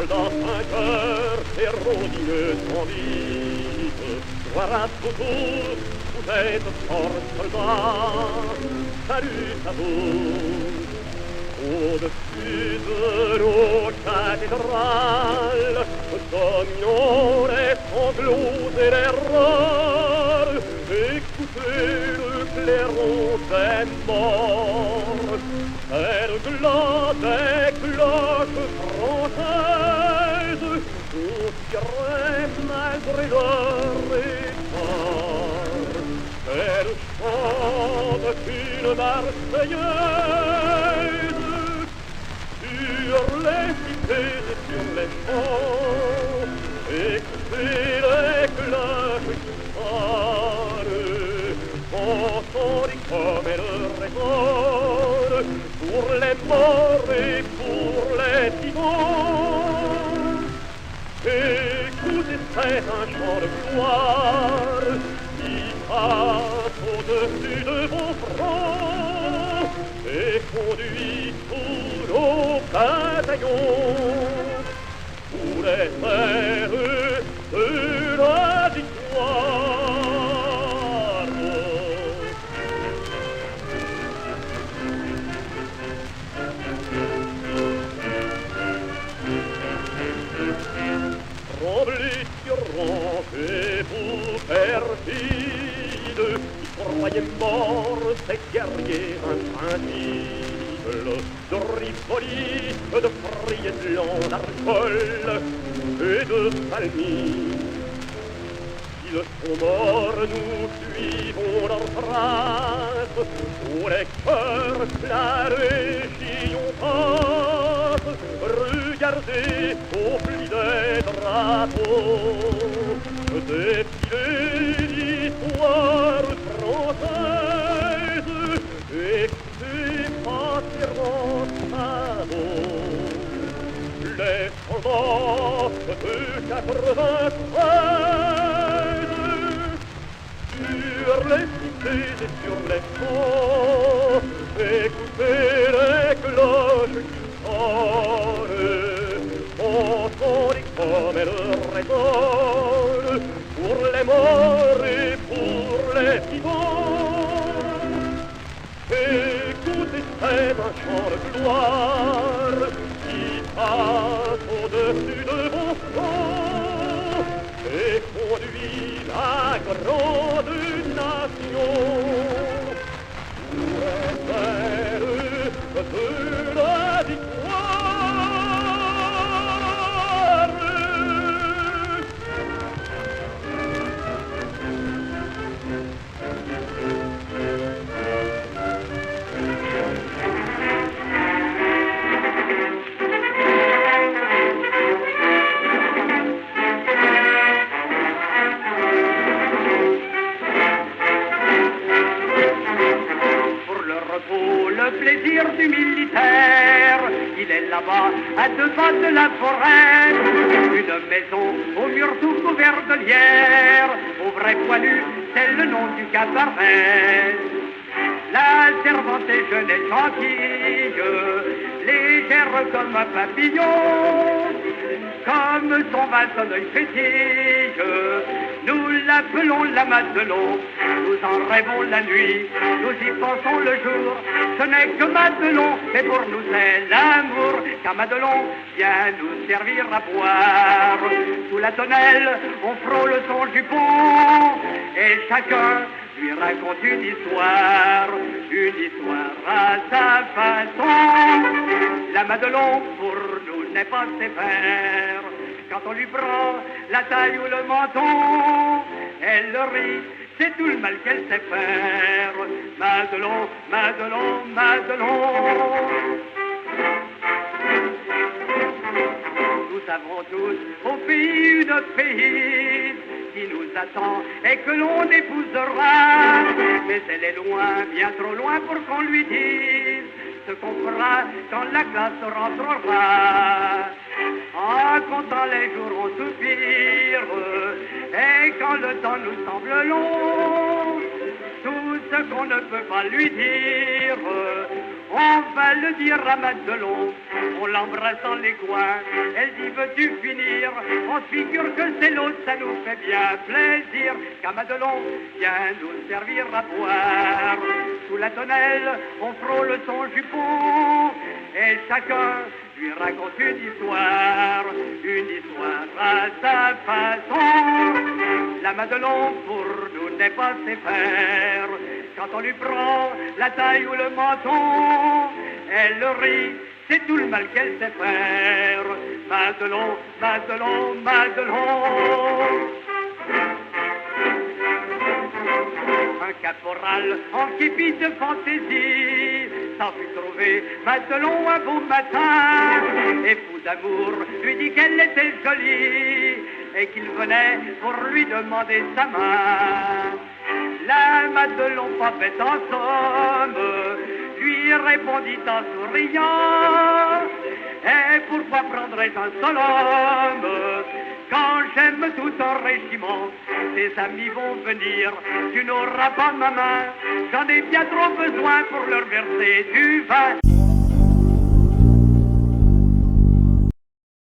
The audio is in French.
soldat vainqueur et rodieux sans vide. Gloire à tous, vous êtes forts soldats, salut à vous. Au-dessus de nos cathédrales, dominons les sanglots et les râles. Écoutez le clairon des morts, c'est le glas des cloches françaises. On tirait malgré leur écart, c'est le chant d'une Marseillaise. Sur les cités et sur les champs, écoutez les cloches qui sonnent, entendez comme elles résonnent, pour les morts et pour les vivants. Écoutez, c'est un chant de gloire qui passe au-dessus de vos fronts et conduit tous nos bataillons pour les terres de la victoire. Tremblez sur rampez-vous perfides, qui croyez mort ces guerriers invincibles, de Rivoli, de Friedland, d'Arcole et de Salmy. S'ils sont morts, nous suivons leurs traces, où les cœurs la région passe. Regardez au pli des drapeaux, défiler l'histoire française, écoutez passer en sabots les soldats de 93. Sur les cités et sur les champs, écoutez les cloches qui sonnent, entendez comme elles résonnent, pour les morts et pour les vivants. Écoutez, c'est un chant de gloire qui passe au-dessus de vos fronts et conduit la grande nation pour les terres de la victoire. Le plaisir du militaire, il est là-bas, à 2 pas de la forêt. Une maison au mur tout couvert de lierre, au vrai poilu, c'est le nom du cabaret. La servante est jeune et gentille, légère comme un papillon. Comme son bas son œil fétille, nous l'appelons la Madelon. Nous en rêvons la nuit, nous y pensons le jour. Ce n'est que Madelon, mais pour nous c'est l'amour. Car Madelon vient nous servir à boire. Sous la tonnelle, on frôle son jupon, et chacun lui raconte une histoire à sa façon. La Madelon pour nous n'est pas sévère. Quand on lui prend la taille ou le menton, elle rit, c'est tout le mal qu'elle sait faire. Madelon, Madelon, Madelon. Nous savons tous au pays une pays qui nous attend et que l'on épousera. Mais elle est loin, bien trop loin pour qu'on lui dise ce qu'on fera quand la classe rentrera. En comptant les jours on soupire, et quand le temps nous semble long, tout ce qu'on ne peut pas lui dire, on va le dire à Madelon. on l'embrasse dans les coins. Elle dit veux-tu finir? On se figure que c'est l'autre, ça nous fait bien plaisir. Qu'à Madelon vient nous servir à boire. Sous la tonnelle, on frôle son jupon et chacun lui raconte une histoire à sa façon. La Madelon pour nous n'est pas ses fers. Quand on lui prend la taille ou le menton, elle rit, c'est tout le mal qu'elle sait faire. Madelon, Madelon, Madelon. Un caporal en képi de fantaisie s'en fut trouver Madelon un beau matin. Et fou d'amour lui dit qu'elle était jolie et qu'il venait pour lui demander sa main. La Madelon pas bête en somme lui répondit en souriant: et pourquoi prendrais-je un seul homme quand j'aime tout un régiment? Tes amis vont venir, tu n'auras pas ma main, j'en ai bien trop besoin pour leur verser du vin.